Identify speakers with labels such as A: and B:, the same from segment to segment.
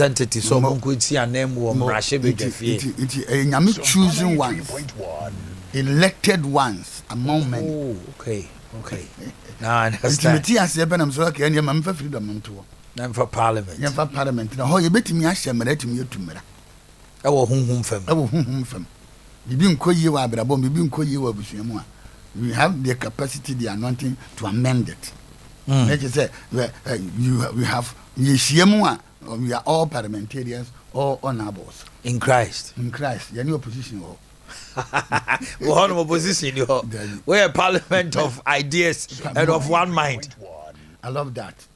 A: Entity so could see a name
B: choosing ones, elected ones among men.
A: Oh, okay. Now I understand.
B: I'm so okay, and I'm for freedom to.
A: I'm for parliament.
B: I'm for parliament. Now, how you bet me? I shall marry to you to me.
A: I will home from.
B: You didn't call you up, but I won't be call you up with you. We have the capacity, the anointing to amend it. Let us say, we have Yeshua. We are all parliamentarians, all honorables.
A: In Christ.
B: You're in opposition.
A: We're in opposition. We're a parliament of ideas and of one mind.
B: I love that.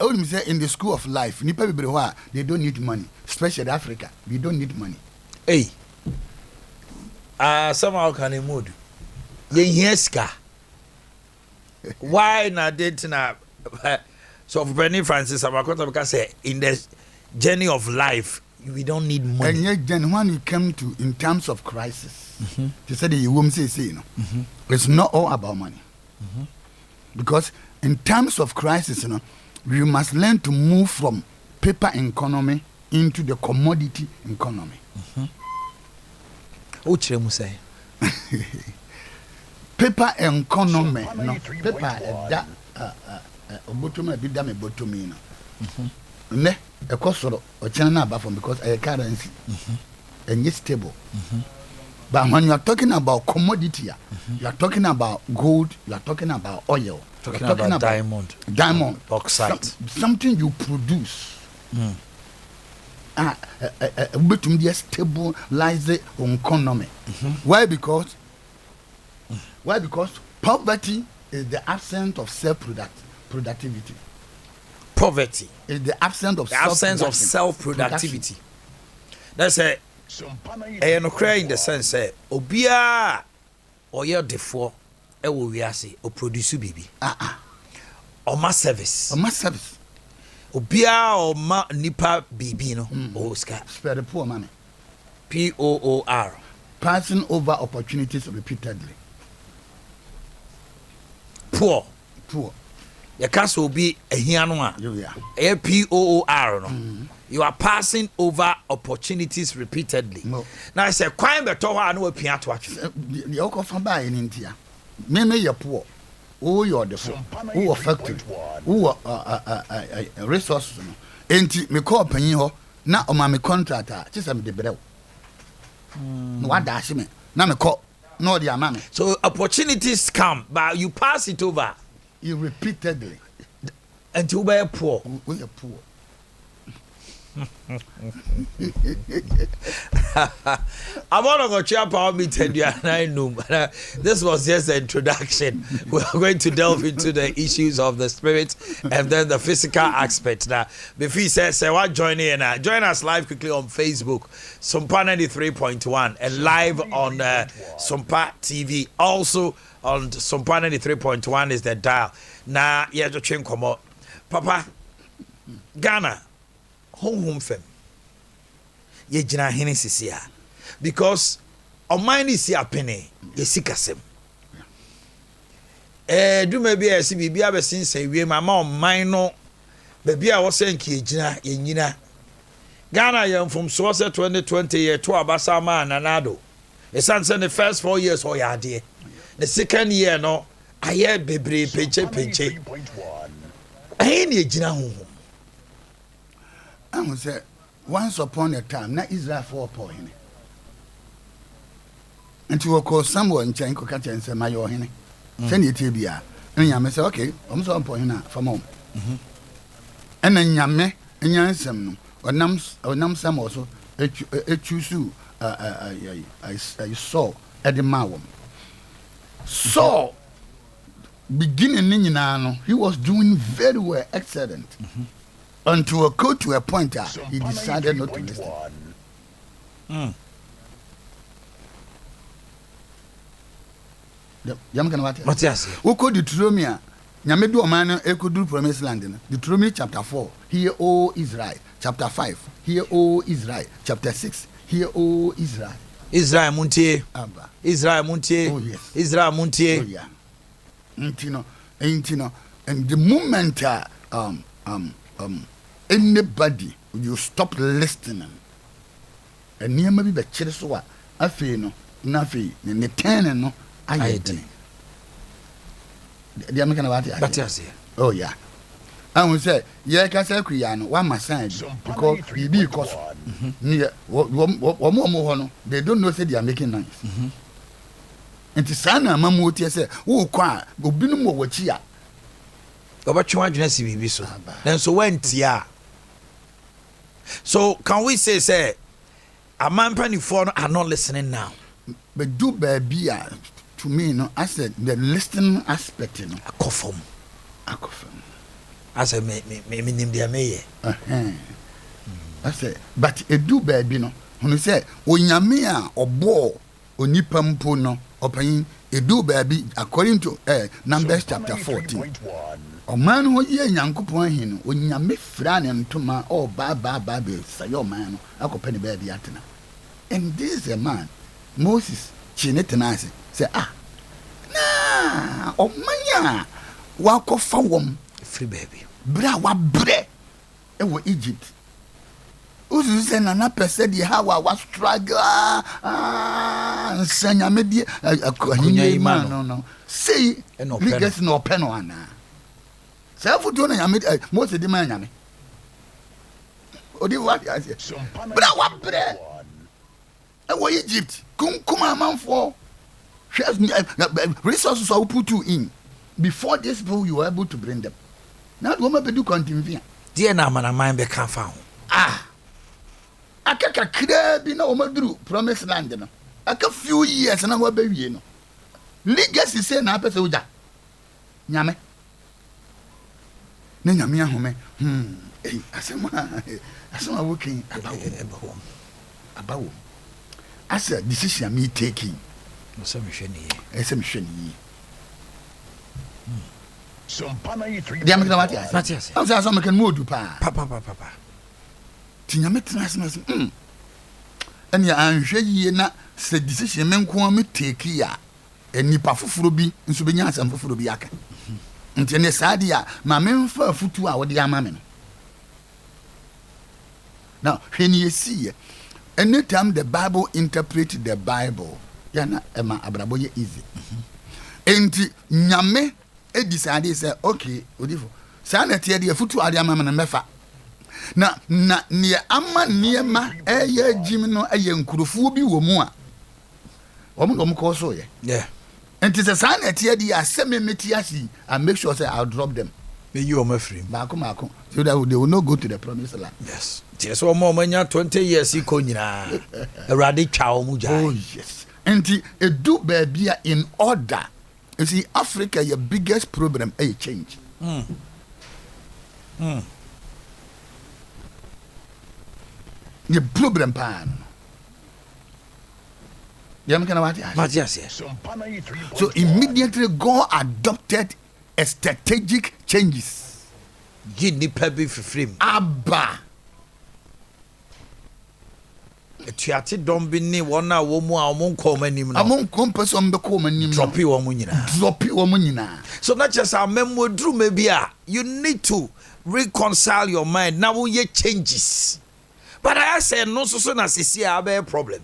B: I would say in the school of life, they don't need money, especially Africa. We don't need money.
A: Hey, somehow can you move? Why not did not? So for Benny Francis, Amoako say in the journey of life, we don't need money.
B: And yet, then when you come to in terms of crisis, they said you won't say it's not all about money, because in terms of crisis, we must learn to move from paper economy into the commodity economy.
A: What you say?
B: Paper economy, paper that. Obotoma bi da me botomi no ne ekosoro o chana na from because a currency and it's stable. But when you are talking about commodity, you are talking about gold, you are talking about oil,
A: talking about diamond, bauxite,
B: something you produce. Betum dey stabilize the economy. Why? Because poverty is the absence of self-productivity.
A: Poverty
B: is the absence of
A: self-productivity. That's a no cry in the sense say obia or your defo e wo wiase o produce bibi o ma service obia o ma nipa bibi no o ska
B: spare poor money.
A: POOR,
B: passing over opportunities repeatedly.
A: Poor you can't so be a hiano a POOR no. You are passing over opportunities repeatedly. Now I say crime better I know a piano to watch.
B: The Oko from by in India. Maybe you're poor. Oh, you're the who are factory, who are resources. Ain't me call Penny now on my contractor, just I'm the better. What does me? Now me call no dear mammy.
A: So opportunities come, but you pass it over.
B: You repeatedly.
A: Until we are poor.
B: We are poor.
A: I want to go to power meeting. This was just an introduction. We are going to delve into the issues of the spirit and then the physical aspect. Now, before he says, "Say what join in?" Join us live quickly on Facebook, SOMPA 93.1, and live on SOMPA TV. Also on SOMPA 93.1 is the dial. Now, yeah, to train come up, Papa, Ghana. Home fem ye gina hene sisia because on mine is here penny ye sikasem do maybe a si bibia be since we mama on mine no baby a was saying ki gina ye nyina Ghana yam from so 2020 year to abasa ma nanado e san the first 4 years o ya de the second year no aye bebre peche aye ne gina home.
B: I would say, once upon a time, na Israel for him. And you will call someone in Chanko catch and say, my yohine. Send it to be a. And Yam say, okay, I'm so point from home. And then Yame, and Yansam, or Nam Sam also, a chusu, I saw at the Mawam. So, beginning in he was doing very well, excellent. Until a go to a point he decided not to listen.
A: What yes?
B: Who could Deuteronomy? Nyamedu Omano Ekudu Promised Land. Deuteronomy chapter 4. Hear, O Israel. Chapter 5. Hear, O Israel. Chapter 6. Hear, O Israel.
A: Israel Muntie. Israel Muntie.
B: Oh yes.
A: Israel Muntie.
B: Oh yeah. Intino. And the moment anybody you stop listening. And near maybe the children I feel no, nothing, and the ten no, I did. The American about it.
A: But yes,
B: oh, yeah. I will say, yeah, Casacriano, one my son, because he be cost near one more, they don't know say they are making nice. And the son of Mamuti said, oh, cry, go be no more what ya.
A: But you want to see so. Then so went ya. So can we say, a man penny for are not listening now?
B: But do baby to me, no, I said the listening aspect, you know,
A: a coffin. I said, me name their mayor.
B: I said, but a do baby, no, when you say, when Yamia or Bo or Nipampo, no, or paying a do baby, according to Numbers chapter 14. A man who ye yanko point when Yami Fran and Toma or Baby, say your man, I could penny baby atena. And this is a man, Moses, Chinetanasi, say, nah, oh, mania, walk off for one.
A: Free baby.
B: Bra wa bre. E wo Egypt. Uzu se na person di how wa struggle. Nsanya me di akohini man no. Say biggest no pen ana. Say futu na nyame Moses di man nyame. Odi what I say. Bra wa bre. E wo Egypt. Kuma manfo. Resources are put you in. Before this bill you were able to bring them. Now the woman do continue.
A: Dear na man mind be can found.
B: Akaka krebi na woman do promised land no. Aka few years na wo be wie no. Legacy say na pese uja. Nyame. Na nyame ahome. Asema working about. As a decision me taking.
A: No some sheni.
C: SOMPA 93.
B: They are making what yes. I'm saying some can move pa.
A: Papa.
B: Tinya metena and ya anhwe yie na se decision men ko me take ya enipa foforo bi nso benya asam foforo bi aka. Nti ne saade ya ma memfa futu a wode ama me no. Now, when you see anytime the Bible interprets the Bible, yana ema abrabo ye easy. Enti nyame e decide say okay odifo sa na tie de futu ade ama na mefa na ne ama niema eye jim no eye nkurufuo bi wo mu a omo ko so ye
A: yeah
B: enti sa na tie de aseme meti asi and make sure say I'll drop them
A: me you o mafrim
B: mako so that they will not go to the promised land.
A: Yes so mo manya 20 years iko nyina awrade twa o mu jai.
B: Oh yes enti edu baabia in order. You see, Africa, your biggest problem is change. The problem, pan.
A: Yes.
B: So immediately, God adopted a strategic changes.
A: Gini pebi free.
B: Abba.
A: Tiati don bi ni wona wo mu a omon ko manim no
B: amon kompes on be ko manim
A: drop wo mu nyina so not just a memo dru me bia you need to reconcile your mind now wo ye changes but I say no so na sisi a be problem.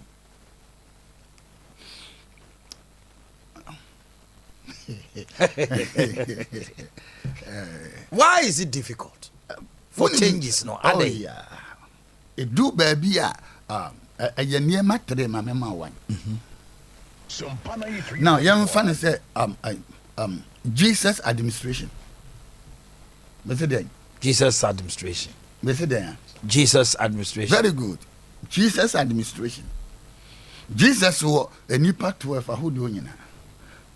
A: Why is it difficult for changes no
B: oh yeah it do baby a year matre ma mema wan. Now young fan say Jesus administration.
A: Jesus administration.
B: Jesus administration. Very good. Jesus administration. Jesus wo enipa 12 ahodo nyina.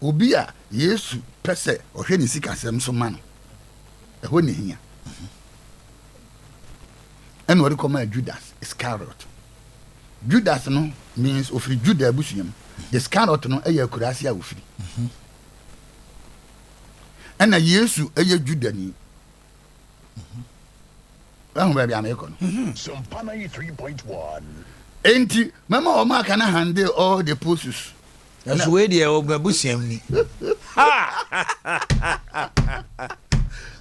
B: Obi a Yesu pese ohwe ni sikasem so ma no. Eho ne hia. And what come Judas Iscariot. Judas no means ofri Judah abusuam. Iscariot no eye akurase a ofri. And Yesu eye Judah ni. Baby Amoako no.
C: SOMPA 93.1.
B: Enti mama o ma kana handle all the posts.
A: That's where the abusuam ni.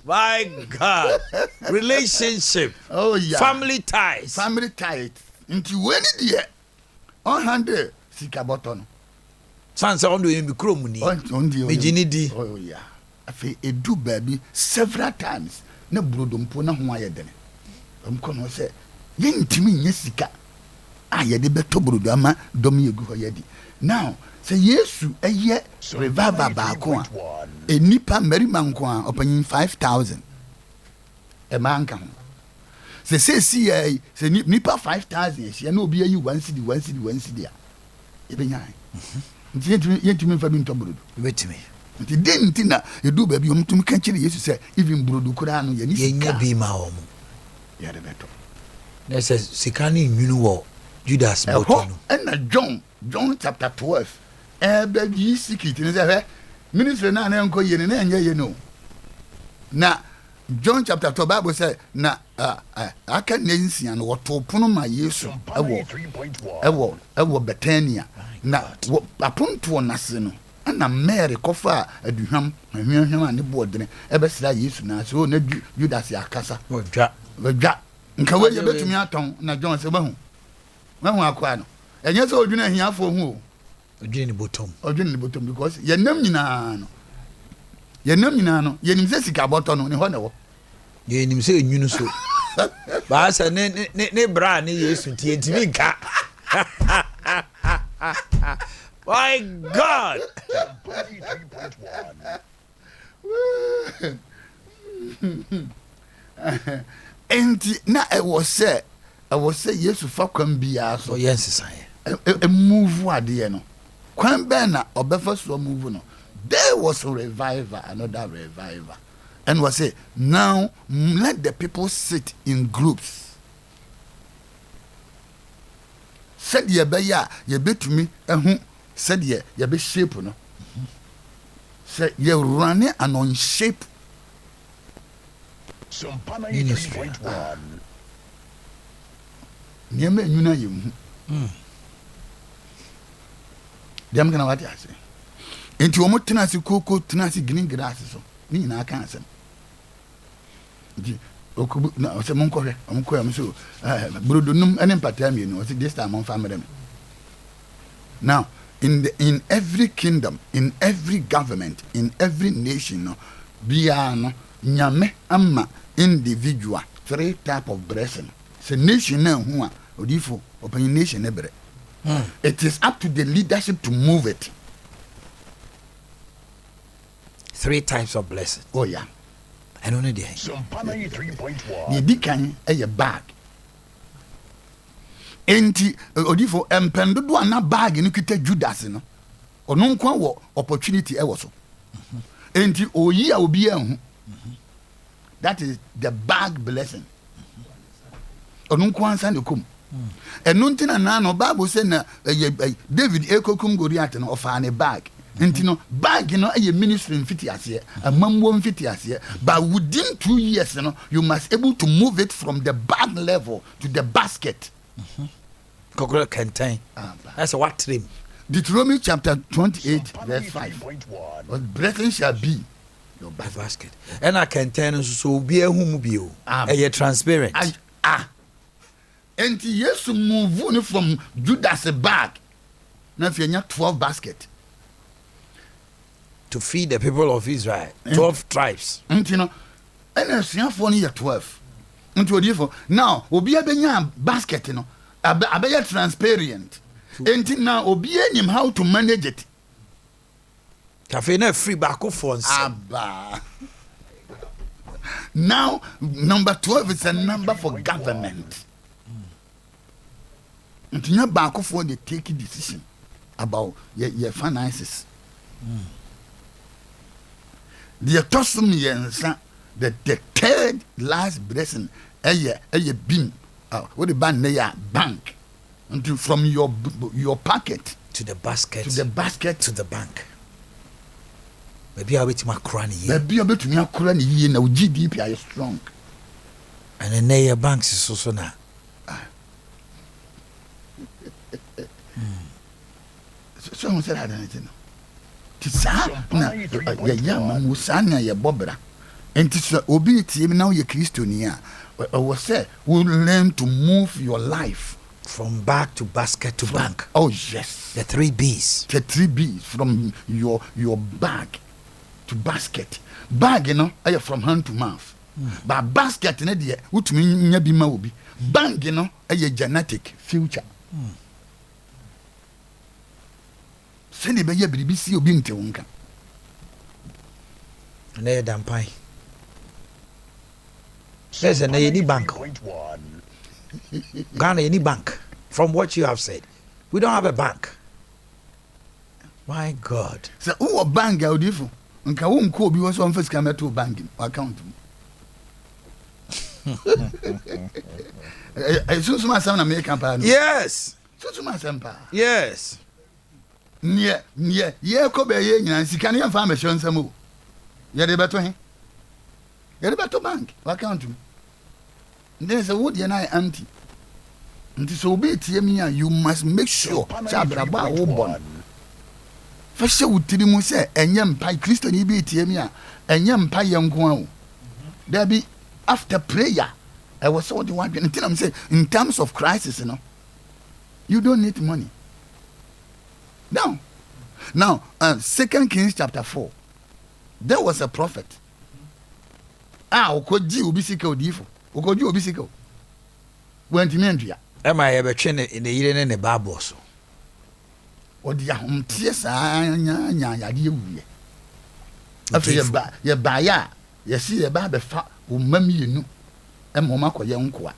A: My God. Relationship.
B: Oh yeah.
A: Family ties.
B: Family ties. Into when it on hand sika button.
A: Sansa on do be kromuni. Mejini
B: Oh yeah. Afi edu baby several times. Na brodompo na ho ayedene. Kono say yentimi nya sika. Yede beto brodo ama dom yegu ho yedi. Now say Yesu eye revival baako a enipa marima nko a opanyin 5,000 e manka ho say say nipa 5,000 she na obi ayi 1 cedi a e benya yentimi fa bi ntobrodo
A: betimi
B: nti denti na edu ba bi omtum ka kire Yesu say even brodo kura no ye ni
A: sika bi ma wo mu
B: ya de beto
A: na say sika ni nwunu wo Judas boto no
B: and John chapter 12 be secret ni say ministry na enko ye na enye ye no na John chapter 12 Bible say na aka na nsia no woto pono ma Yesu ewo Betania na aponto na se no na Mary kofa aduham ahwehwem ane boodene ebesra Yesu na so na Judas akasa
A: odwa
B: nka we ye betumi aton na John se bahu akwa no enye so odwuna hiafo hu o
A: odwene ni bottom
B: because yenam nyina no yenim se sika boto no ne ho ne wo
A: yenim se enwunu so ba sa ne bra ne Yesu tie ntimi nka my God.
B: And na I was say Yesu fa kwam bia so
A: yes sai
B: e move ade no kwan ben na obefa so move no there was a revival, another revival, and was say now let the people sit in groups said ye be ya ye betumi ehu said ye be shape no say ye run an on shape
C: SOMPA 93.1.
B: Nieme nyuna yemu. Dem kana wati ase. Enti omo tena se koko tena se green grass so. Ni nyina kan asem. Di okubu na ose monko hwe, omko ya mso brodo num ene mpatam ye no. Ose this time on family me. Now, in every kingdom, in every government, in every nation no, bia no nyame ama individual 3 type of blessing. So nation na hu a odifo open nation ebre. It is up to the leadership to move it.
A: 3 types of blessing.
B: Oh yeah.
A: I don't know the
C: SOMPA 93.1.
B: Ni dikan e bag. Enti odifo empendo do na bag ni kita Judas no. Ono nko wo opportunity e wo so. Enti oyi a obi ahu. That is the bag blessing. Onunku ansa ne kom. Enu ntina na no Bible say na David ekokum Goliath no ofa ne bag. Nti no bag no aye ministry mfiti ase, amamwo mfiti ase, but within 2 years no you must able to move it from the bag level to the basket.
A: Kokoro kenten. That's what trim.
B: Deuteronomy chapter 28 verse 5. What blessing shall be your
A: basket. And I can tell so be a hum bio. Transparent.
B: And yes, move from Judas' bag. Now, if you 12 basket
A: to feed the people of Israel, 12 tribes.
B: And you know, and I see for 12. Now, Obi a basket, you know, a be transparent. And now, Obi him how to manage it.
A: Cafe na free back for
B: now number 12 is a number for government. And you back for the take decision about your finances. The tosum yensa the third last blessing a beam what the bank until from your pocket
A: to the basket
B: to
A: the bank. Maybe I bet my cranny.
B: Maybe I bet me a cranny in a GDP are strong.
A: And then their banks is also now.
B: Someone said I don't know. Tisa na ya man musanya ya bobra. And it's obi tie now you Christian or say we learn to move your life
A: from bag to basket to bank.
B: Oh yes.
A: The 3 B's.
B: The 3 B's from your bag to basket. Bag, you know, are from hand to mouth. But basket, you know, what mean be mobi. Bag, you know, are your genetic future. Send it by your BBC or being to unka.
A: Ne dampai. There's an any bank. Ghana any bank. From what you have said, we don't have a bank. My God.
B: So who bank are you? Nka wo nko obi wo so on first camera to banking account. So so masam na make campaign.
A: Yes.
B: So masam.
A: Yes.
B: Nie ye ko be ye nyina sika ne fa ma hwe nsam o. Ye de beto he. Ye de beto bank account. Then say wo de na anti. Nti so be tie me you must make sure say abraba wo bon. Fashe wutiri mu say enye mpa Kristo ni bi tie me a enye mpa ye nko a o. There be after prayer I was so the one until I'm saying in terms of crisis, you know, you don't need money. Now 2 Kings chapter 4, there was a prophet. Okoji obisika odifo. Okoji obisika. Went in India.
A: Am I ever trained in the year in the Bible so?
B: Odia humtie sa nya yade ewuye. Afi ye ba ya, ye si ye ba be fa o mamienu. Emoma koye nkoa.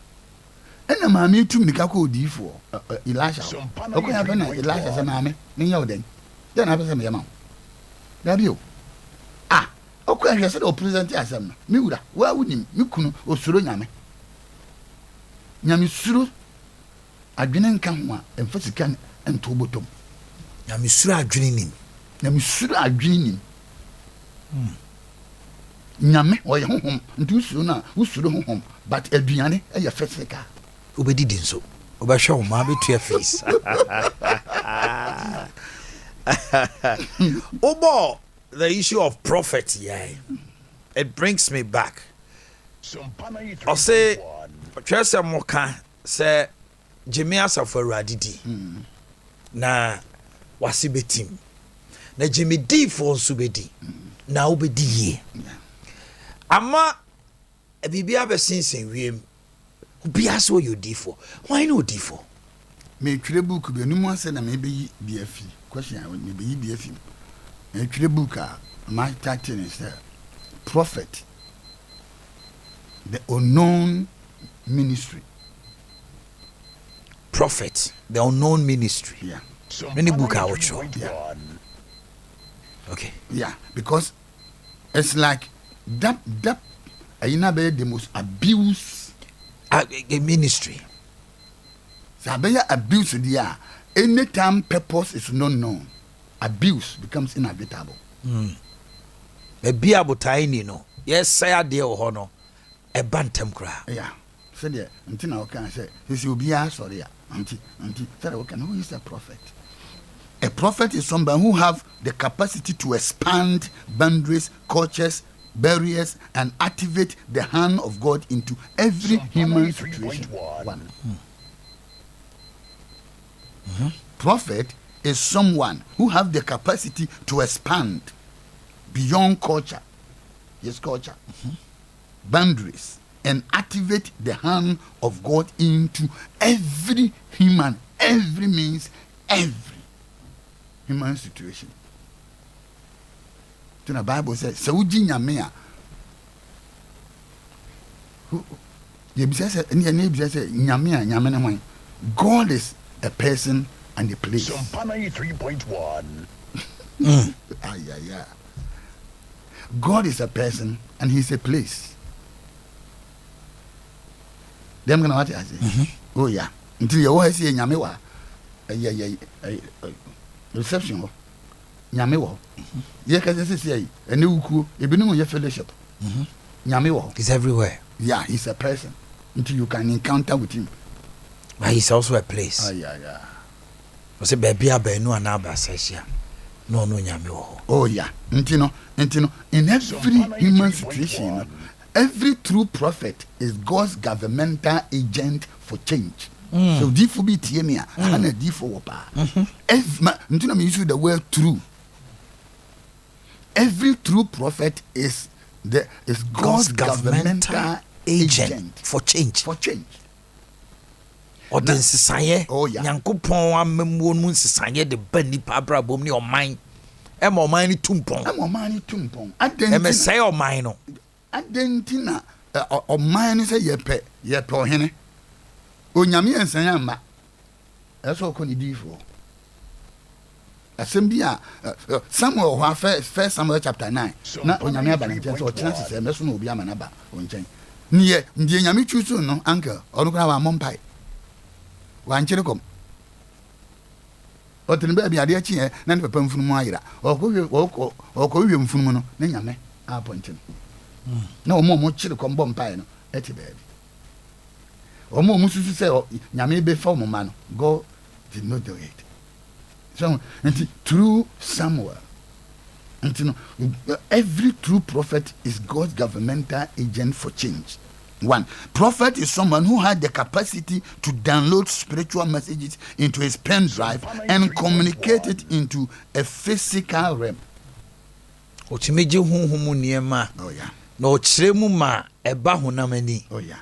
B: Ena maame tum nika ko odifo Elisha. Okoya be na Elisha se maame, me nya oden. Den na be se me yama. Da bi o. Okoya hwe se do present asem no. Mi wura, wa wunim, mi kunu osuro nyame. Nyame suro adwene nka ho a emfasika ento botom.
A: Nyame suro adwene nim.
B: Nyame suro adwene nim. Nyame oye honhom nti usuro na usuro honhom but aduane eye physical.
A: Obedi din so. Obahwe wo ma betu face. Obo the issue of prophet it brings me back. I say Chese Moka say Jimmy Asafo Radidi na wasi betim na Jimmy D for subedi na obedi ye ama bibia be sinsen wiem bia so you D for why no D for
B: me twere book be no mo say na me be yi biafi question me be yi biafi me twere book a my title is prophet the unknown ministry.
A: Prophet, the unknown ministry.
B: Yeah.
A: Many book I watch.
B: Yeah.
A: Okay.
B: Yeah, because it's like that ayina the most abuse
A: a ministry.
B: Sabaya abuse there. Anytime purpose is not known, abuse becomes inevitable.
A: A be abotaini no. Yes, say a dear honor. A bantam cry.
B: Yeah. So there, until now can say, this will be sorry, auntie, who is a prophet? A prophet is somebody who have the capacity to expand boundaries, cultures, barriers, and activate the hand of God into every human situation. One. Prophet is someone who have the capacity to expand beyond culture. Yes, culture. Boundaries and activate the hand of God into every human, every means, every human situation. The Bible says, "Sauji nyame a God is a person and a place."
C: SOMPA 93.1.
B: God is a person and he's a place. Them gonna what I say? Oh yeah. Until you always say nyame wa reception ho. Nyame wo. Ye ka say ene wuku ebinum ye fellowship. Nyame wo.
A: He's everywhere.
B: Yeah, he's a person. Until you can encounter with him.
A: But he's also a place.
B: Yeah.
A: I say baby abenu ana ba sessia. no nyame wo.
B: Oh yeah. Ntino in every human situation, every true prophet is God's governmental agent for change. So diffo be tiemia and a diffo wapa. Ntino me use the word true. Every true prophet is God's governmental agent
A: for change.
B: For change.
A: Or the sisaye.
B: Oh yeah.
A: Nyankopon amemwo nu sisaye de bani pa brabom ni oman. Em oman ni tumpon. Em say oman no.
B: Adentina oman ni say yepe ohene. Onyame ensan amba. Eso ko ni difo. Asembia Samuel wa first Samuel chapter 9. Na onyame aba na nchen so ochina sise meso na obi ama na ba onchen. Niye ndie nyame chusu no uncle onu kra wa mompai. Wan chire kom. Otin ba bia de achi na ne papa mfunu ayira. Okwo mfunu no na nyame aponchin. Na omo chire kom bompai no eti baby. Omo mususu se nyame be fa omo ma no. Go did not do it. So through Samuel, every true prophet is God's governmental agent for change. One, prophet is someone who had the capacity to download spiritual messages into his pen drive and communicate it into a physical realm.
A: Oh yeah. No chiremu ma eba honamani.
B: Oh yeah.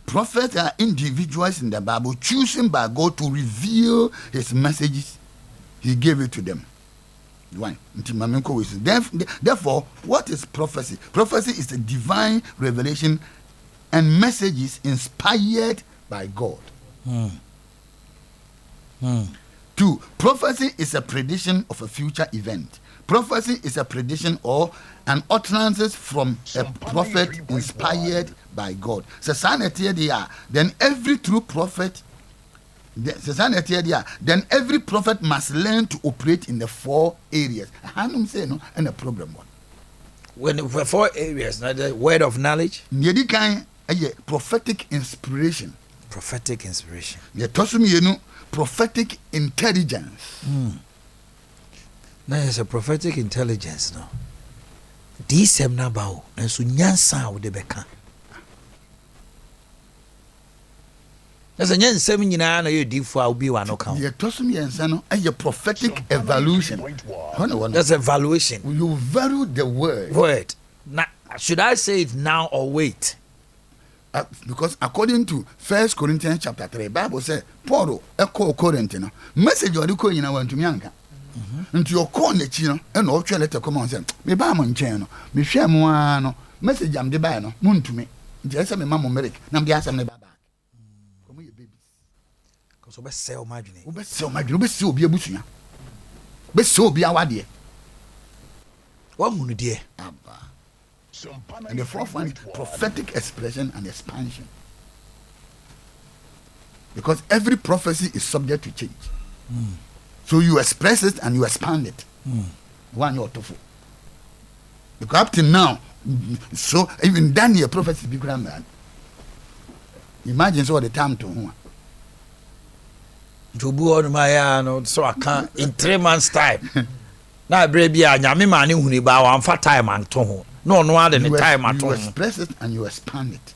B: Prophets are individuals in the Bible chosen by God to reveal his messages. He gave it to them. One. Therefore, what is prophecy? Prophecy is a divine revelation and messages inspired by God. 2. Prophecy is a prediction of a future event. Prophecy is a prediction or an utterances from a prophet inspired by God. So, then every true prophet. Then every prophet must learn to operate in the 4 areas. Hanum say no, and a problem one.
A: When the 4 areas, the word of knowledge,
B: prophetic inspiration.
A: Prophetic inspiration.
B: Prophetic intelligence.
A: Now it's a prophetic intelligence, no. This nabao, and so nyansa wo de beka. There's a young 7 year na you deep for be one account.
B: Yeah, tosum yensa no a prophetic evaluation.
A: That's evaluation.
B: You value the word.
A: Word. Now, should I say it now or wait?
B: Because according to 1 Corinthians chapter 3, Bible says, Paul echo Corinthians, message or the coin in want to yanka. Into your corner, chino, and all letter come on, say, me ba mon cheno, me share moano, message am de bano, moon to me. Just me mamma Merrick, nam the answer me back. Come your babies.
A: Because we sell margin.
B: We sell margin, we sell be a bushia. We sell be our dear.
A: What moon dear?
B: And the 4th one, prophetic expression and expansion. Because every prophecy is subject to change. So you express it and you expand it. One you're tofu. Because up to now, so even Daniel prophecy be grand man. Imagine so the time to whom.
A: To bu on my no, so I can't in 3 months' time. Now, baby, nyame mani huni ba wa amfa time anto. No other than the time at all.
B: You express it and you expand it.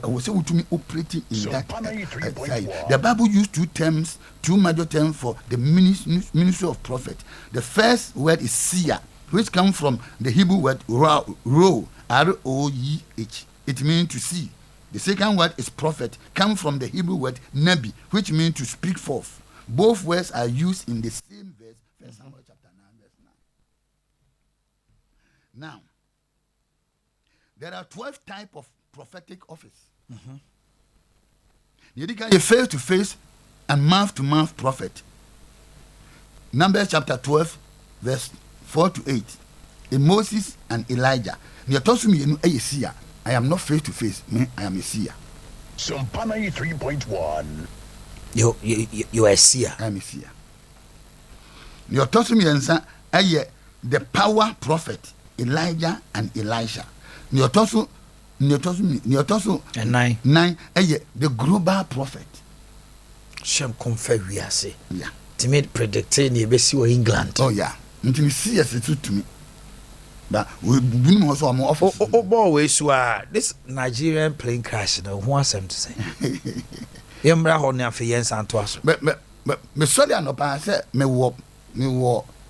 B: I was able to operating in that side. The Bible used 2 major terms for the ministry of prophet. The first word is seer, which comes from the Hebrew word roh, R-O-E-H. It means to see. The second word is prophet, comes from the Hebrew word nabi, which means to speak forth. Both words are used in the same verse, 1 Samuel chapter 9, verse 9. Now, there are 12 types of prophetic office. You face-to-face and mouth-to-mouth prophet. Numbers chapter 12, verse 4 to 8. Moses and Elijah. I am not face-to-face. I am a seer.
C: SOMPA 93.1.
A: You are a seer.
B: I am a seer. You're talking me the power prophet Elijah and Elisha. You're talking
A: and 9.
B: The global prophet.
A: Shem confer we are say.
B: Yeah.
A: timid predicting you be see England.
B: Oh yeah. Until CS it to me. But we been also more offer.
A: Oh boy, this Nigerian plane crash no who asem to say. Yemra ho na fe yen santo aso.
B: But me sorry anopa say me wo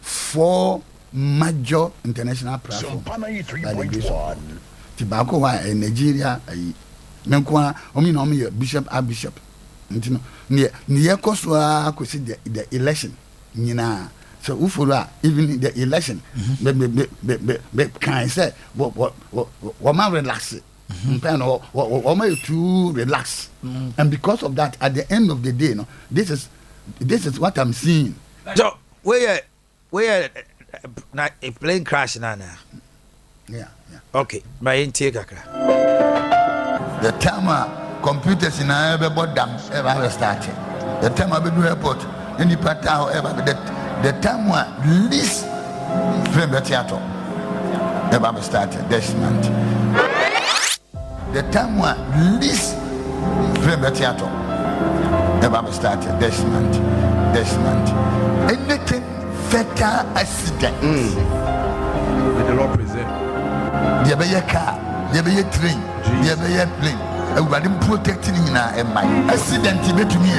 B: 4 major international platforms.
C: SOMPA 93.1.
B: Tobacco wa Nigeria me nko omi na omi bishop archbishop. Ntino ne koso akosi the election nyina. So ufura even the election be can say what man relax what man too relax and because of that at the end of the day no this is what I'm seeing.
A: So where na a plane crash na
B: yeah
A: okay my intake akra
B: the time computers in everybody dam ever started the time I be do airport any part however the time when least frame the theater ever started this month. The time when least frame the theater ever started this month. Anything fatal accident.
D: May the Lord preserve.
B: There be a car, there be a train, there be a plane. Everybody protecting in our mind. Accident to me,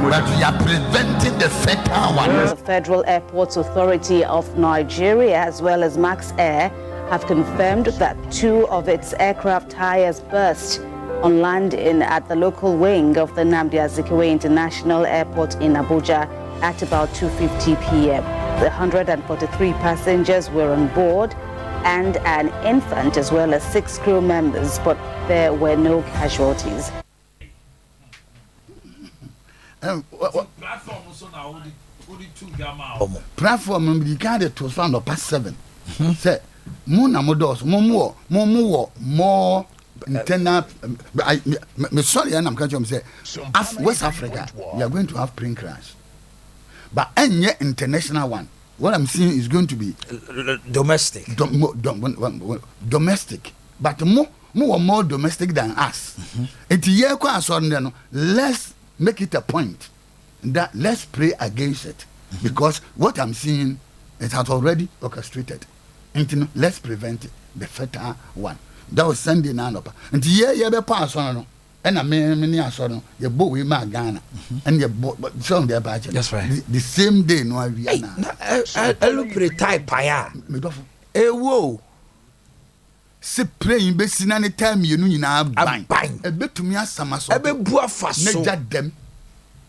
B: but we are preventing the fatal one.
E: The Federal Airports Authority of Nigeria, as well as Max Air, have confirmed that 2 of its aircraft tires burst on landing at the local wing of the Nnamdi Azikiwe International Airport in Abuja at about 2:50 p.m. The 143 passengers were on board and an infant as well as 6 crew members, but there were no casualties.
A: Platform so now only 2 gamma.
B: Platform we can't to sound of past 7. Say Muna Modos, more internal. Me sorry, I'm catching you say West Africa, we are going to have plane crash. But any international one, what I'm seeing is going to be
A: domestic.
B: Domestic. But more domestic than us. Let's make it a point that let's pray against it. Because what I'm seeing, it has already orchestrated. And let's prevent it, the fatal one. That was Sunday night. And yeah, be pass on. And I mean, I saw your boy with my Ghana and your some their budget.
A: That's right.
B: The same day, no, I
A: look pretty tight, paya. Whoa.
B: Se praying be sin any time you know you have bind. A bit to me as some as a bit bua fast. Ne them.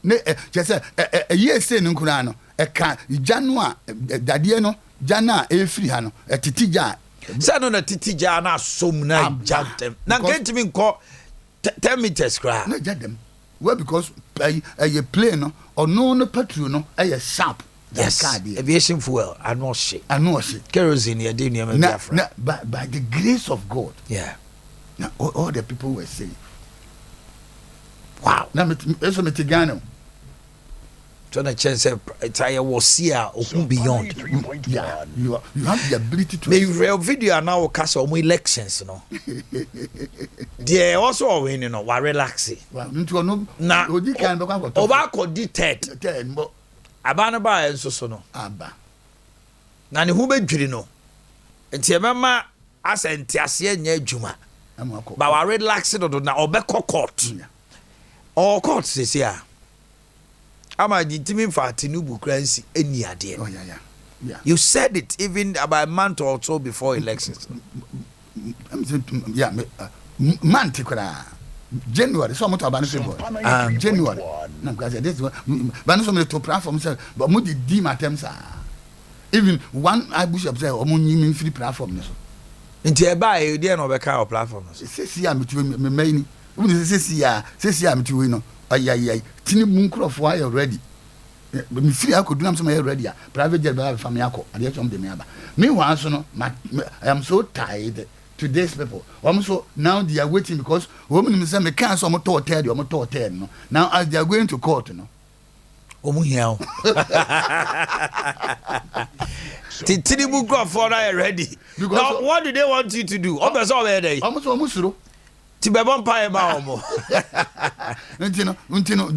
B: Ne just a year say no kurano. A can Janua Dadiano, Jana, a free hano, a titija.
A: Son on a titija na somna jack them. Now get me call 10 meters cry.
B: No jet them. Well, because a plane or no petrol, a sharp.
A: Yes, aviation fuel. I know shit. Kerosene, you didn't even
B: but by the grace of God.
A: Yeah.
B: Now, all the people were saved.
A: Wow.
B: Now, it's a Mitigano.
A: So the chance tire was here or beyond.
B: Yeah, you have the ability to.
A: Maybe real video now cast on elections, you know. They also win, you know, while relaxing.
B: Well, no.
A: Now,
B: Amoako
A: did 10. Abana ba enso no
B: aba
A: na ne hu bedwiri no enti emema asenti ase nya adwuma ba wa relax do na obekọ court or court sesi a ama jintimi fa Tinubu kransi eni ade.
B: Oh yeah.
A: You said it even about a month or so before elections.
B: Yeah, month kura January, so much about January. No, because this one, but no to platform say, but mo di matem sa. Even one Archbishop say, "Omo nyim free platform so."
A: Nti e ba e dey no be ka platform so.
B: Say me me ni. Say me to we no. Ayayay. Tinubu nkrofo are ready. Me free akodu nam so me ready. Private jet be family akọ. Ade chom de me aba. Meanwhile so no, I am so tired. Today's people, so now they are waiting because women say me can't so much no. Now as they are going to court, no.
A: Tinubu go for ready. Now what do they want you to do? Almost already.
B: Almost
A: Tibebompa Mamo.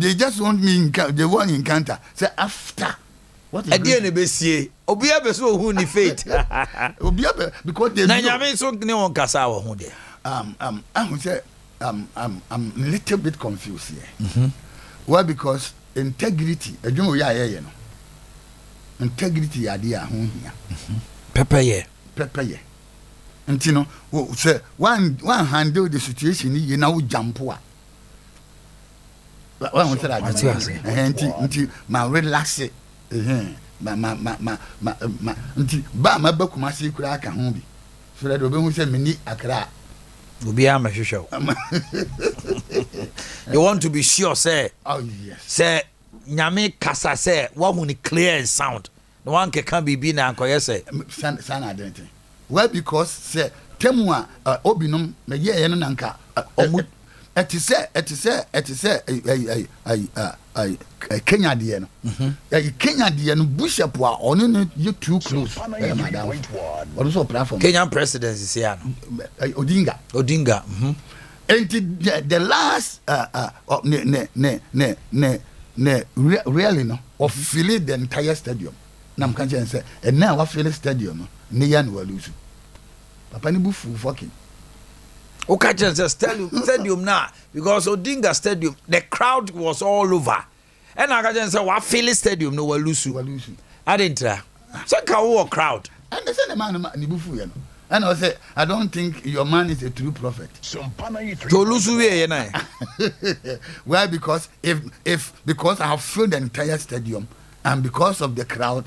B: They just want me they want encounter. Say after. What is
A: Adiene besie. Obia be so hu ni faith.
B: Obia because they
A: na nyame so ne won kasa wo hu de.
B: I would say I'm a little bit confused here. Why? Because integrity, adwuma we aye no. Integrity ade a ho hia.
A: Pepeye.
B: Ntino say one handle the situation you now jump wa. One say that. Nti ma relax it. Ma nti ba ma bakuma se kura aka ho bi. So that obi hu say meni akra.
A: Obi am hwehwe. You want to be sure say.
B: Oh yes.
A: Say nyame kasa say what hu ni clear and sound. No one can be na ankoye say.
B: San identity. Why? Because say temwa obinom na ye no nanka eti say Kenya de no Kenya de no bishop wa ono no you too close madam what so platform
A: Kenyan presidency say ano
B: Odinga enti the last really no of fill the entire stadium nam kan say and now we fill stadium no ne ya no lose papa ni bu full fucking
A: okay just stadium now because Odinga stadium the crowd was all over and I can say what fill stadium no we lose I didn't try so can crowd
B: and they say the man ni bu full you know and I say I don't think your man is a true prophet
A: to lose we na
B: why? Because if because I have filled the entire stadium and because of the crowd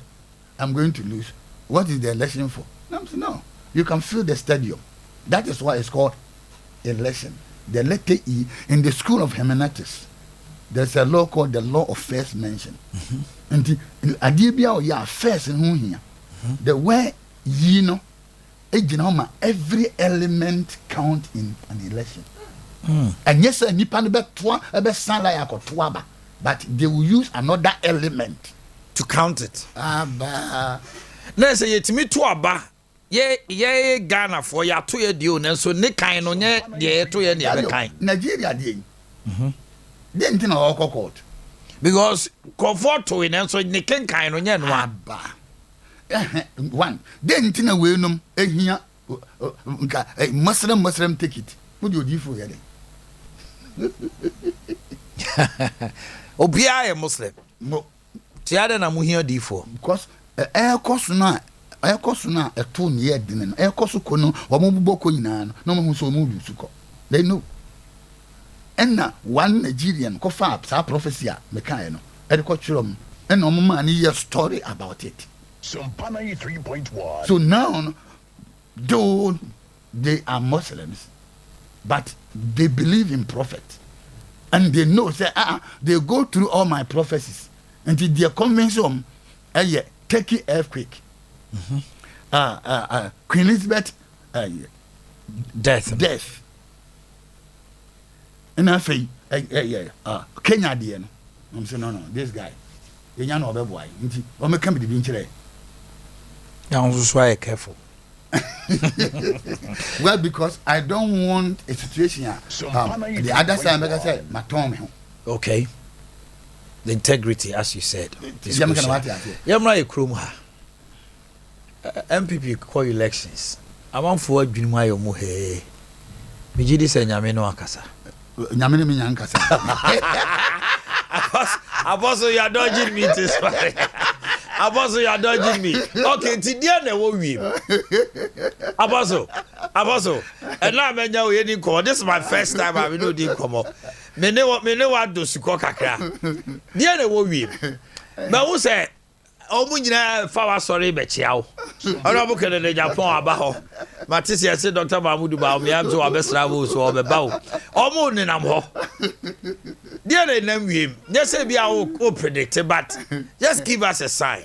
B: I'm going to lose, what is the election for? No, you can fill the stadium. That is why it's called election. The letter E in the school of hermeneutics, there's a law called the law of first mention. And the idea of your first in here, the way you know, every element count in an election. And yes, sir, but they will use another element
A: to count it. Na say yetimi to aba ye Ghana for ya to ye dio na so ne kan no nye de to ye ne be kan
B: Nigeria dey dey ntin na court
A: because comfort to in so ne kan no nye no
B: aba one dey ntin na we num ehia nka Muslim ticket what do you for here
A: obia ye Muslim tiada na muhia di for
B: because air cost na a tone ye din air cost kono wa mo buboko nyina no mo so mo lusu ko they know and na one Nigerian ko fa sa prophecy a me kan no e de ko chirom and no man hear story about it
C: SOMPA 93.1
B: so now though they are Muslims but they believe in prophet and they know say they go through all my prophecies until they are convinced Turkey earthquake, Queen Elizabeth death, and I say Kenya dear. I'm saying no, this guy, you know the boy. I'm come to the bench.
A: I'm just why careful.
B: Well, because I don't want a situation. The other side, like I said, my tongue.
A: Okay. The integrity, as you said. Yamra Krum ha. MPP call elections. I want for Juma Yomuhe. Mijidi say Nyame no akasa.
B: Nyame me nyankasa.
A: Apostle, you are dodging me this morning. Apostle, you are dodging me. Okay, today na wo wi. Apostle. And now me nya we ni call. This is my first time I know dey come. Me ne wa do suko kakra. Dia na wo wi. But who say omu nyina fa wa sorry be chia wo. Ona bu kene ne Japan aba ho. Matisi ya say Dr. Mahmoud ba o me am so obesra wo so obeba wo. Omu ni nam ho. Dia na nam wi. Nya say bia wo predict but just give us a sign.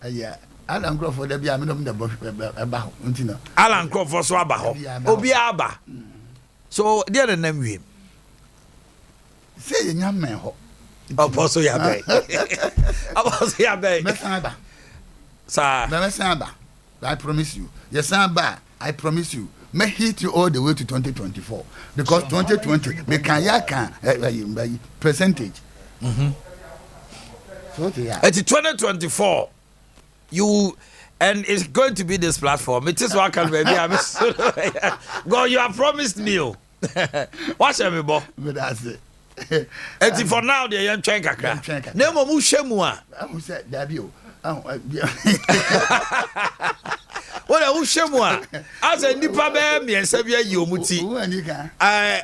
B: Yeah. Alan Crawford dey bia me no me eba ho. Ntina.
A: Alan Crawford so aba ho. Obi aba. So dia na nam wi.
B: Say nyame ho.
A: Apostle Yabe. Apostle Yabe.
B: Mesamba.
A: Sir.
B: Mesamba. I promise you. Yes, Samba. I promise you. may hit you all the way to 2024 because 2020 me can percentage. So
A: it's 2024. You and it's going to be this platform. It is what can baby. God, you have promised me. What's your boy?
B: But that's it.
A: And for now, the young train kakra. Nemo mu shemua.
B: Who said that you?
A: What a shemua. As a nipa bear, me and Sabia Yomuti.
B: I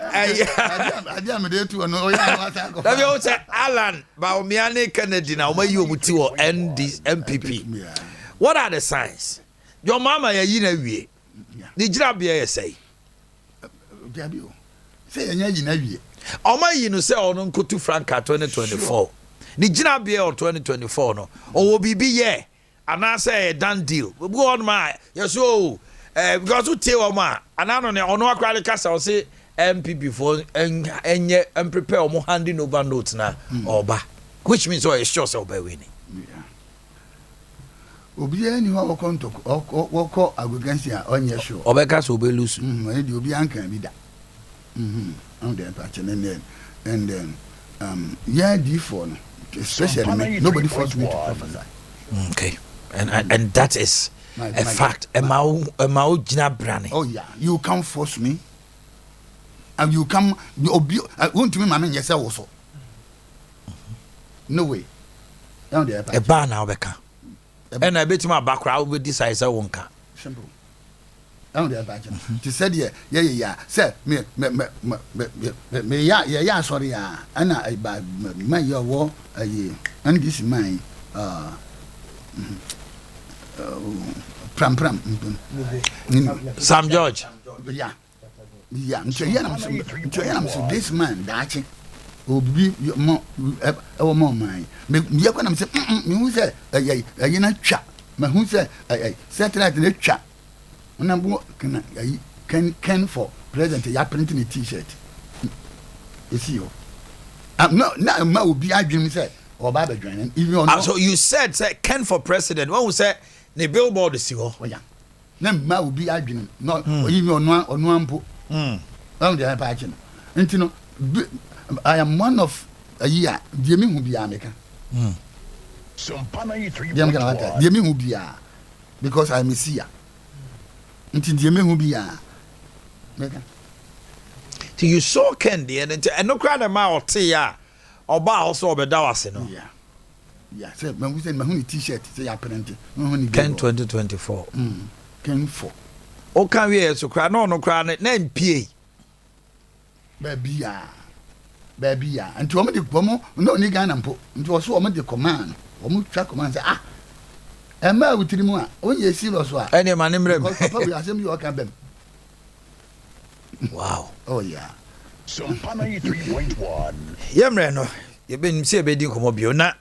B: am there to know.
A: That you say Alan Baumiane Kennedy now, where you muti or MPP. What are the signs? Your mama, you know, we did you be say?
B: Say, you
A: Oma yinu say ono nkotu franka 2024 ni gina bia or 2024 no o bibi ye ana say done deal go on ma yes o because you tell ma ana no ne ono akwale kasa o say MPP for enye prepare o mo handing over notes na oba which means o sure say oba winning
B: obi ani ho konto woko agogansi a onye sure
A: oba kasa oba lose
B: e di obi ankan bi da and then yeah D4 especially me, nobody forced me to prophesy.
A: Okay, and that is a fact. Emau jina brani.
B: Oh yeah, you can't force me, and you come. I want to me, my man. Yes, I also. No way.
A: A bar now, Becca. And I bet my background with this I won't come.
B: Simple. She said, yeah. Say, me, yeah, sorry, and I buy my your war, and this is mine, pram,
A: Sam George.
B: Yeah, so this man, that's it. Will be more mine. Me, I'm saying, who said, you know, chat, my who said, satellite in the chat. Can for president ya printing a t-shirt. You see you. No, be I dream say or Baba joining.
A: So you said Ken for president. When we say the billboard is you.
B: Oh yeah. Then ma will be I dream. No, or even on one po. On the patching. And you know, I am one of a year. Jimmy will be America.
C: SOMPA
B: 93.1. Jimmy will be because I am a seer. Until me who be
A: so you saw Kendi and no crowd a mile tea or bar also be dawase no.
B: Yeah. Say when we send my t-shirt say apparently.
A: Ken 2024.
B: Ken 4.
A: O can we so cry no cry na MPA.
B: Baby and to the pomo no ni Ghana mpo. Nti wo so o the command. O twa command say Emma with him, oh, yes, serious.
A: Any man,
B: probably assume you can be.
A: Wow.
B: Oh, yeah.
C: SOMPA 93.1.
A: Yamreno, you've been say bedding come up, you're not.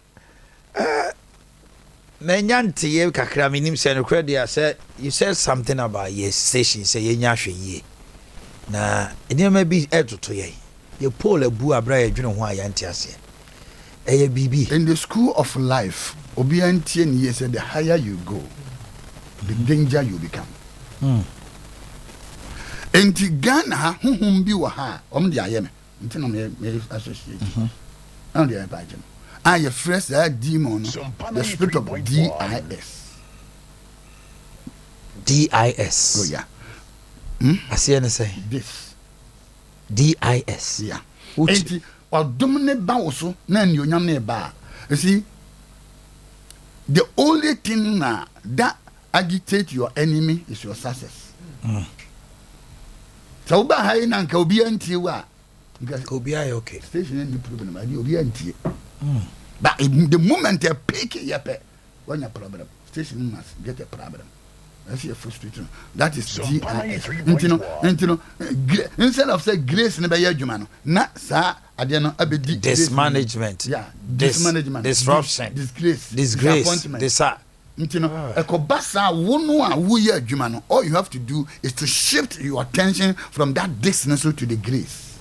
A: Menyanti, ye cakraminim send credit. I said, you said something about yes, station, say, ye. Na, and you may be able to ye. You pull a boo, a bride, you know why Yantias. A BB.
B: In the school of life, Obiantian years, the higher you go, the danger you become. And Ghana, whom be waha, the IM, until I associate. On the Apache. I have first that demon, the spirit of DIS.
A: DIS.
B: Oh, yeah.
A: I see and say
B: this
A: DIS.
B: Yeah. Which or dominate bawso, nan you yam bar. You see. The only thing that agitates your enemy is your success. So, by and Kobe until what? Because
A: Kobe, okay.
B: Station any problem, I do be anti. But the moment they pick it, when your problem, station must get a problem. That's your frustration. That is GIS. Instead of say grace in the Bayajumano, not sir, I don't know,
A: dismanagement.
B: Yeah, dismanagement,
A: disruption,
B: disgrace,
A: disappointment.
B: A kobasa who ye Jumano. All you have to do is to shift your attention from that dismissal to the grace.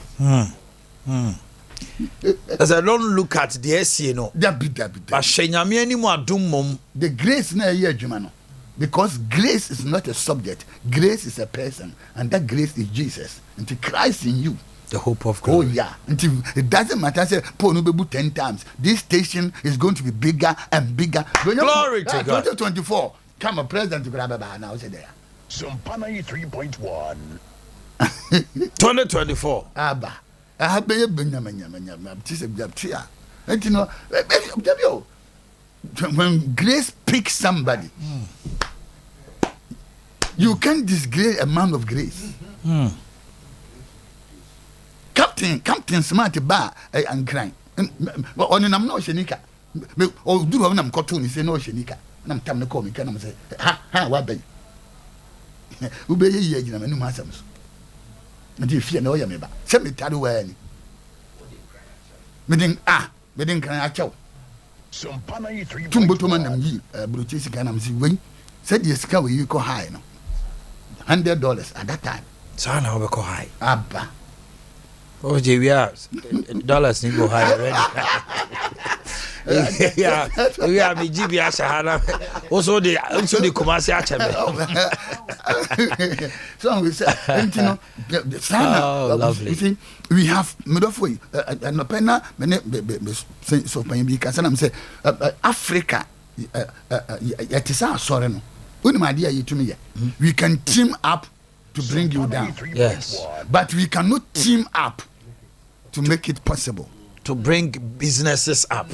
A: As I don't look at the SC, no.
B: That be.
A: But Shenyami anymore doom mom.
B: The grace na ye Jumano. Because grace is not a subject. Grace is a person. And that grace is Jesus. And Christ in you.
A: The hope of glory.
B: Oh, yeah. Until it doesn't matter. Say, Paul Nobebu 10 times. This station is going to be bigger and bigger.
A: Glory to God.
B: 2024. Come on, President Grababa now. Say there.
C: SOMPA 93.1.
A: 2024.
B: Abba. I have been and you know, when grace picks somebody, you can't disgrace a man of grace. Captain Smart Bar and crying. On an amno shenika. Or do have them cartoon, say no shenika. And I'm telling the comic, and I'm say, ha, what be? Who be ye, and no massams. And you fear no yameba. Send me Taduani. Meaning, meaning can I chow?
C: SOMPA 93.1.
B: Tumbotoman and ye, Brutus can I see when said yes, can you go high no? $100 at that time.
A: So now we go high.
B: Abba.
A: Oh, we are dollars need go high already. Yeah, we are me GBA Sahara. Also the commercial
B: So we say, you know,
A: lovely.
B: You see, we have midway and no penna so because I'm say Africa it is our sorry no. When my dear you to me, we can team up to bring you down.
A: Yes.
B: But we cannot team up to make it possible.
A: To bring businesses up,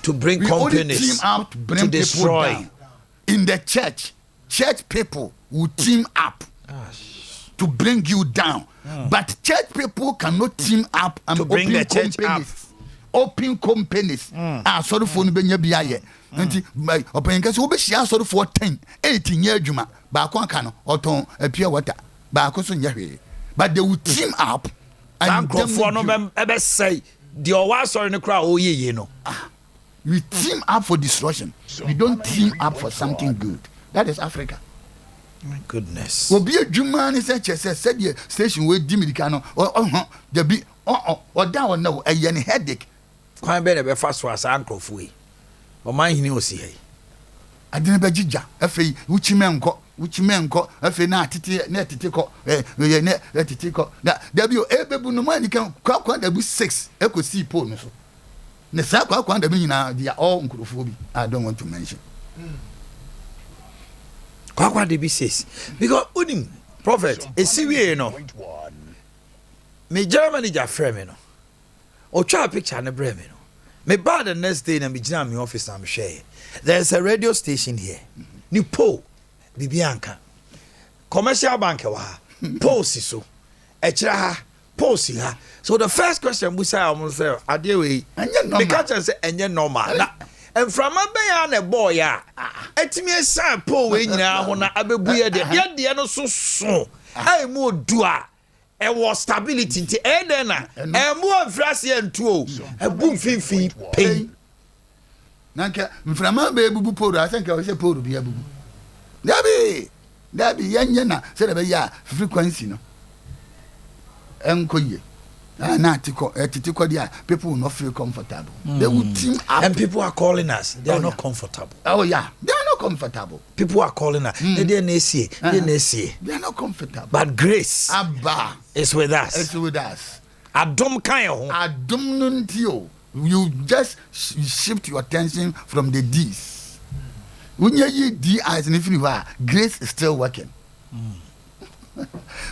A: to bring
B: We
A: companies
B: only team up to bring
A: to
B: people
A: destroy.
B: down. In the church people will team up to bring you down. But church people cannot team up and
A: To bring
B: open
A: the church
B: companies. Open companies. Sorry for no benya biaye. Nti open case we be share sorry for 10, 18 year adwuma. Ba kwa kan oton pure water. Ba ko so nya. But they will team up and
A: for no be say the owa sorry no kra o ye no.
B: We team up for destruction. We don't team up for something good. That is Africa.
A: My goodness.
B: Will be a Jumani said the station with Dimicano or there be or down no a yen headache.
A: Quite better fast for us uncle fui. But mine he knows here.
B: I didn't be Jija, a fee, which men got, a fee not net tico, net tico. That there be a no money can crack one, there be 6. I could see Pony. The Saka Quanda Mina, they are all Nkrufobi. I don't want to mention.
A: Kwakwa de says because unim prophet e siwie no me Germany ja frame me no o twa picture na bre me no me bad the next day na me gina me office am share there's a radio station here ni po bibianka commercial bank wa po si so e kira ha po si ha so the first question we say am say ade we me catch say enye normal na and from a bay and a boy, etimi san po we nyina ho na abebu ye de no so ai mo dua e was stability nti e den na e mo afrase entuo e bu finfin pain
B: nanka mframa be bubu poru asanka we say poru bia bubu dabi yenye na se de be ya frequency no enkoye people will not feel comfortable. They will team up.
A: And people are calling us. They are not comfortable.
B: Oh, yeah. They are not comfortable.
A: People are calling us. They are
B: not comfortable.
A: But grace
B: Abba
A: is with us.
B: It's with us.
A: Adom kayo.
B: Adom nuntio. You just shift your attention from the D's. When you D eyes and if you are, grace is still working.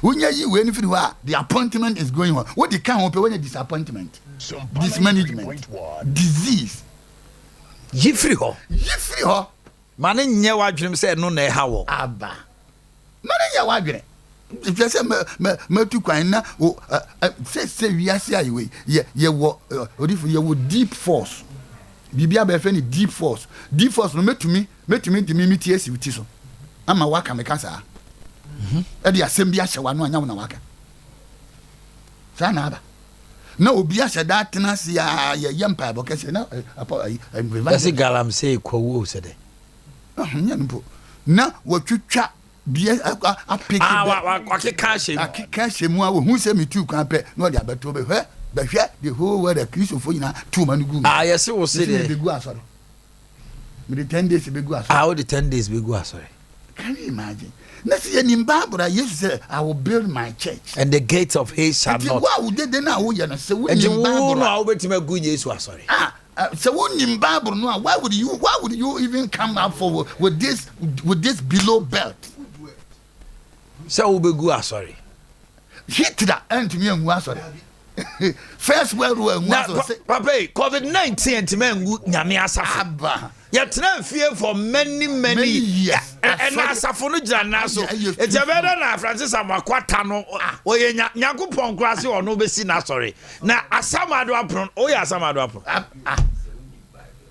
B: When you are, the appointment is going on. What they can't open when a disappointment, dismanagement, disease.
A: Yifri ho. Mane nye wadwem say no na ha wo.
B: Aba. Mane nye wadwem. If you say me tu kwan na say we ase ayi ye wo odifu ye wo deep force. Bibia be fe ni deep force. Deep force no metumi di mi tie si wuti so. Ama waka me kasa. Edi asem bia hye wano anya wona waka sana aba na obi ahye dat na se ya yempa bo kese na
A: ase galam say kwawo se de
B: nya npo na watwitwa bia apeke
A: wakeka hye
B: mu a wo hu se metu kwan pe na odi abeto be hwe the whole world Christopher nyina tu manu gu
A: yes wo se de
B: be gu asore me the 10 days be gu asore
A: wo the 10 days be gu asore
B: Can you imagine? Let's see in Bible, Jesus said, I will build my church.
A: And the gates of hate shall not.
B: What would they now? So
A: and you know how to make good news. Sorry.
B: So in Bible, no, why would you even come up for with this below belt?
A: So we be good. Sorry.
B: Hit that end to me and was sorry. First World War.
A: Papa, COVID-19 to men nyame asafo. Yet now fear for many years. And asafo no jana so. It's a better na Francis Amoako no. Oye Nyankopon krase o no be si na sorry. Na asamado apron. Oye asamado apron.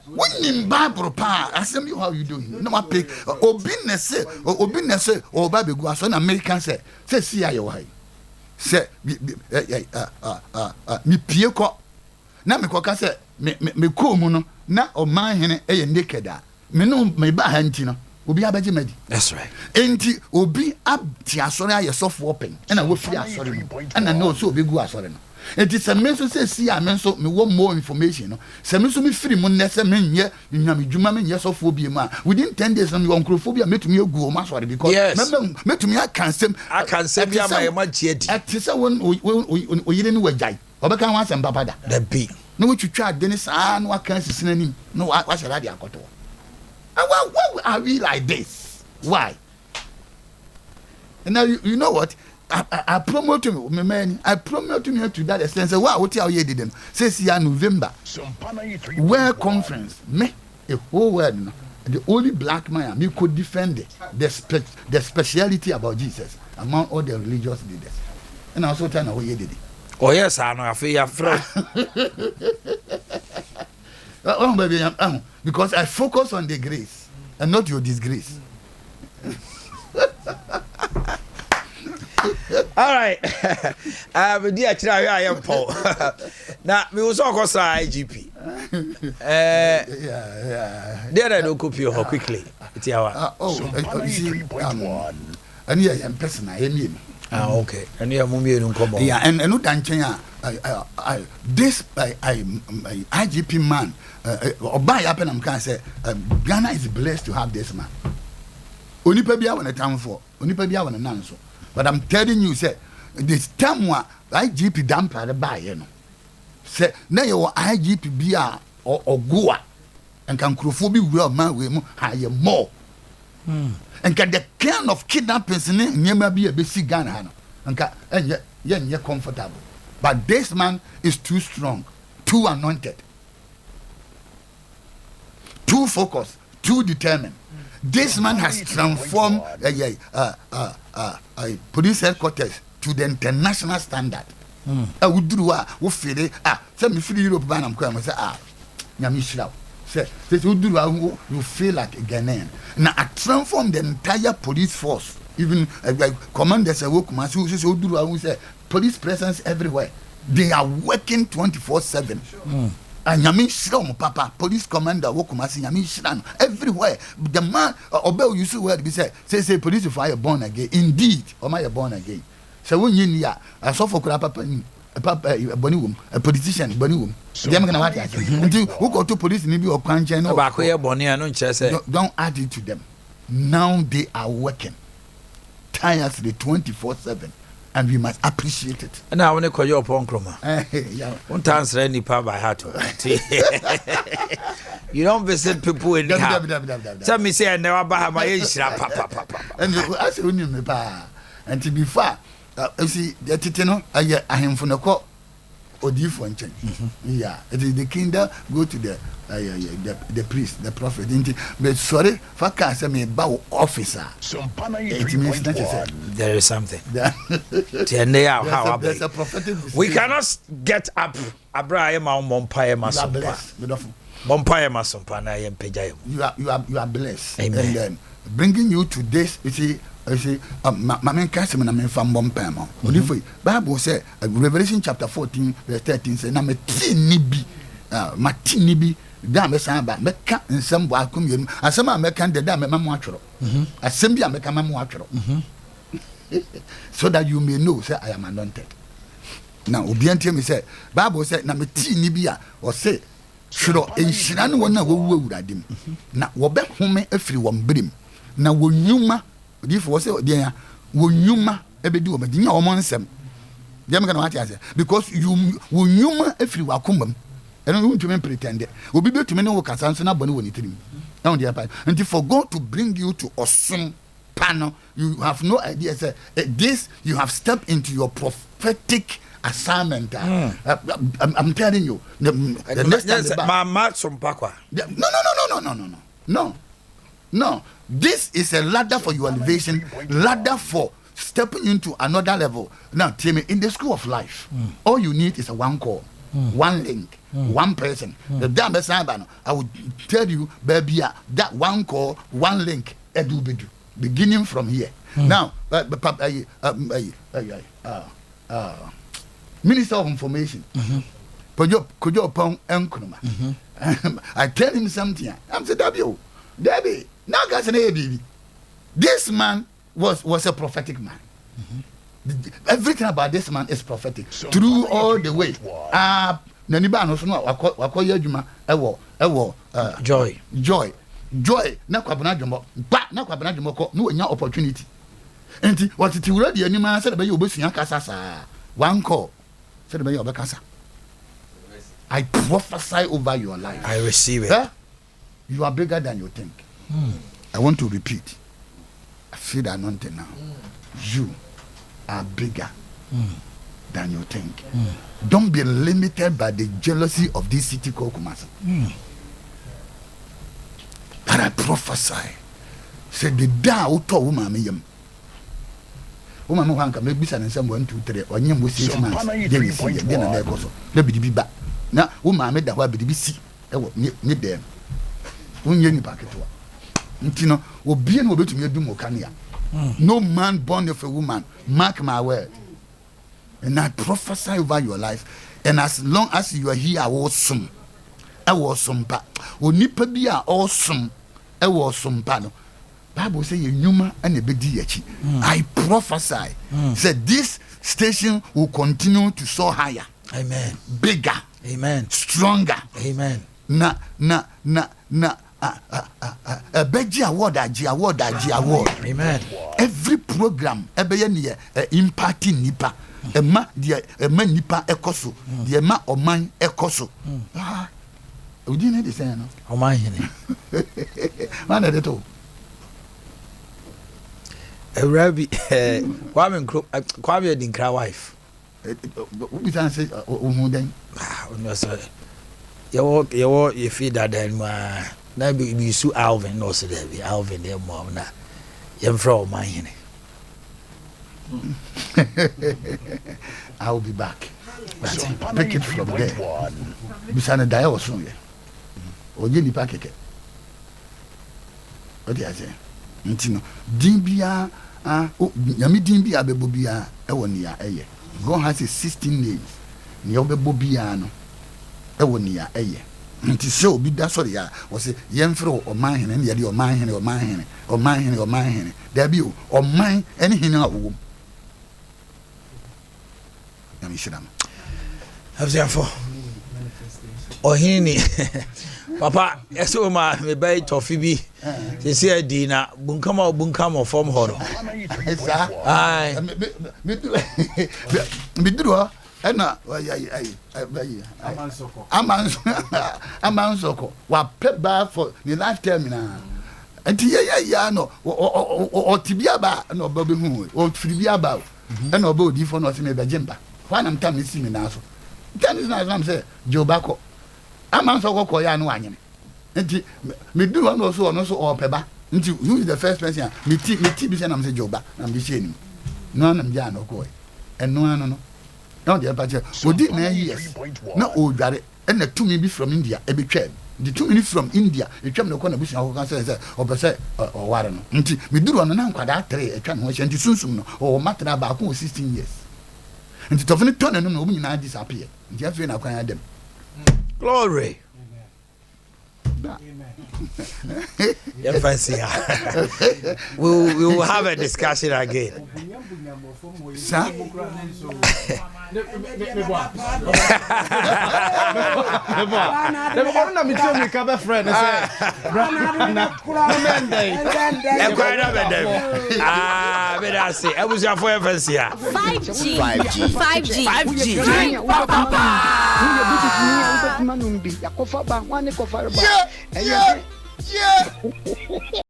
B: When in Bible pa, asem you how you doing? No ma pick obinese o ba be go so na American say see ya why. Say me pie ko na me ko ka say me ko mu no na o man hene e naked a me no me ba ha nti no obi abaje madi.
A: That's right.
B: Enti obi abti asore aye soft open na wo firi asore no na no so obi gu asore no. Enti se me so say see am so me want more information no. Se me so me firi mu ne se me nye nyame djuma me nye soft obi ma within 10 days no me onkrofobia metumi egu o ma asore because metumi akansem
A: bia ma ma giedi.
B: Ati se won oyire ni wajai obeka wan asem papada
A: the b
B: no we twitwa de ni saa no aka sisina nim no wa shara de akoto. Why are we like this? Why? And now you know what? I promote me, man. I promote me to that extent. Say, wow, what you did them? Says here November. Where conference? Me, a whole world. The only black man me could defend the speciality about Jesus among all the religious leaders. And I also tell you what you did.
A: Oh yes, I know. I feel your friend.
B: Because I focus on the grace and not your disgrace.
A: All right. Dear Chira, I am Paul. Now, we also cause IGP. There I don't copy you quickly. It's our
B: and yeah, I'm personal.
A: Okay. And yeah, Mummy don't come on.
B: Yeah, and no dancing. This IGP man, Obai happen I'm can say Ghana is blessed to have this man. Only pebia when a town for, only pebia when a nanso. But I'm telling you, say this time wa IGP damper the buy, you know. Say now your IGP be or goa and can crofobia well man we hire more. And can the kind of kidnappings in never be a basic Ghana and you're comfortable. But this man is too strong, too anointed, too focused, too determined. This man has transformed police headquarters to the international standard. I would do what we feel. Some feel Europe ban am come say Nyamishra. Say you feel like a Ghanaian. Now I transform the entire police force. Even commanders who say police presence everywhere. They are working 24/7. And Nyamishra papa police commander wokumasi Nyamishra everywhere. The man obey you see where be say police fire born again. Indeed, or my born again. So when you I saw for papa a politician bonium. Them gonna what until who go to police maybe or kwanchen no
A: back here boni no say
B: don't add it to them. Now they are working tirelessly 24/7 and we must appreciate it.
A: And I want to call you upon Kroma. One time any power by heart. You don't visit people in the house. Some me say I never buy my age.
B: And I say me pa and to be far you see the titino I am from the court or different. Yeah, it is the kingdom go to the priest, the prophet. But sorry, for can't me bow officer. It means
A: there is something.
B: There's a prophetic.
A: We cannot get up. Abraham Mompire Masompa na yem pejayem.
B: You are blessed.
A: Amen.
B: And then bringing you to this, you see. Mamen kasem na men fam bompa mo. Odi Bible say Revelation chapter 14 verse 13 say na matini bi da me san ba meka nsem bo akom yenu asem a meka de da me mamu atworo asem bi a meka mamu atworo so that you may know say I am anointed. Now obi antie me say Bible say na matini bi a o say hworo enhyira ne wona wo awuradim na wo be home afiri wo mbrim na wonyuma If was there, will yuma ebe do but you almost some. Them can watch us because you will yuma if you are kumum. I don't want to pretend it. Will be able to many work as answer not when you tell and for God to bring you to awesome panel, you have no idea. Say, this you have stepped into your prophetic assignment. I'm telling you. The next time No. This is a ladder for your elevation, ladder for stepping into another level. Now, tell me, in the school of life, all you need is a one call, one link, one person. The damn I would tell you, baby, that one call, one link, edu beginning from here. Now, Minister of Information, I tell him something. I'm saying, Debbie, now guys, this man was a prophetic man. Everything about this man is prophetic. Through all the way. Joy. Na kwabena dwombo. Ba na kwabena dwombo ko no nya opportunity. Enti what it ready anima said be you obesua kasa sa. One call. Said be you obekasa. I prophesy over your life.
A: I receive it.
B: You are bigger than you think. I want to repeat. I feel the anointing now. You are bigger than you think. Don't be limited by the jealousy of this city called Kumasi. And I prophesy. Say the da uto woman me yam. Woman no hanka me bisa nsem 1 2 3 onyem wo 6 months. Then na go so. Na bidibi ba. Na woman me da ho bidibi si. E wo ni dem. Unye ni paketo. Ntino obi na obetumi adu mo kania. No man born of a woman, mark my word. And I prophesy over your life. And as long as you are here, awesome. SOMPA. Onipa bi a awesome. SOMPA no. Bible say nyuma and a bedi yachi. I prophesy. Say this station will continue to soar higher.
A: Amen.
B: Bigger.
A: Amen.
B: Stronger.
A: Amen.
B: Na Beji award.
A: Amen.
B: Every program ebeye ne impacting nipa ema nipa ekoso de ema oman ekoso we didn't dey say no
A: oman hene
B: man dey to
A: Rabi Kwame Dinkra wife
B: we can say ohun den
A: no say you feed that ma na be su Alvin no say there be Alvin there mom na yem from oman hene. I will be back. Pick it from there. Bisana die or soon. Oje ni pakeke. Odi aje. Ntino dimbia yami dimbia bebobia ewonia eye. God has 16 names. Ni obebobia no ewonia eye. Nti so bi da sorry ya wo se yemfro oman hene ne yade oman hene da bi o oman ene hene awo yami shidam afsiafo ohini papa eso ma me bay tofi bi se se adi na bunkama form horo
B: esa
A: ai
B: me duro ena amansoko wa peba for the lifetime na enti ya no o tibia ba na obabe hu o firibia ba ena oba odi fo no se me bejemba why am tam isi me na so then is na am say jobako amansoko ko ya no anyem enti me duro no so o peba enti who is the first person me ti bi say na am say joba na am bi say ni no na am ja no ko eno no no the apache odi na years na o dware na tumi bi from India e be twem the 2 minutes from India e twem no ko na busu ko kan say o be say o ware no nti me duru no na nkwada 3 e twem ho nti sunsum no o matara ba ko 16 years nti tofini ton no obi nyina disappear nti afi na kwan adem
A: glory
B: amen.
A: Yeah, fancy. We will have a discussion again.
B: Sir? Yeah.